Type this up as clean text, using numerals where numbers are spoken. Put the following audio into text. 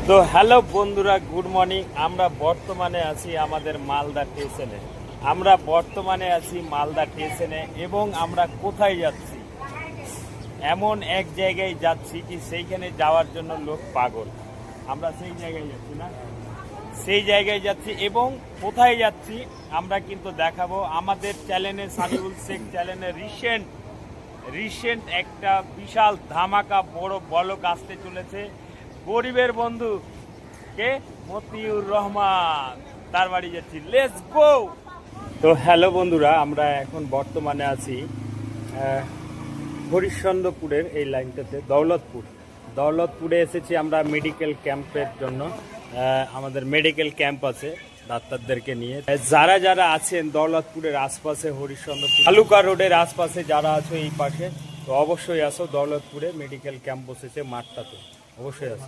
তো হ্যালো বন্ধুরা, good morning. আমরা বর্তমানে আছি আমাদের মালদা স্টেশনে এবং আমরা কোথায় যাচ্ছি? এমন এক জায়গায় যাচ্ছি কি সেইখানে যাওয়ার জন্য লোক পাগল। আমরা সেই জায়গায় যাচ্ছি না, সেই জায়গায় যাচ্ছি এবং কোথায় যাচ্ছি আমরা কিন্তু দেখাবো। আমাদের চ্যানেলে সামিউল শেখ চ্যানেলে রিসেন্ট একটা বিশাল ধামাকা বড় বলক আসতে চলেছে। গরিবের বন্ধু কে মতিউর রহমান, তার বাড়ি যাচ্ছি। Let's go. তো হ্যালো বন্ধুরা, আমরা এখন বর্তমানে আছি হরিশ্চন্দ্রপুরের এই লাইনটাতে দৌলতপুরে এসেছি আমরা মেডিকেল ক্যাম্পের জন্য। আমাদের মেডিকেল ক্যাম্প আছে ডাক্তারদেরকে নিয়ে। যারা যারা আছেন দৌলতপুরের আশপাশে, হরিশ্চন্দ্রপুর তালুকা রোডের আশপাশে যারা আছো এই পাশে, তো অবশ্যই আসো। দৌলতপুরে মেডিকেল ক্যাম্প বসেছে মাঠটাতে, অবশ্যই আসো।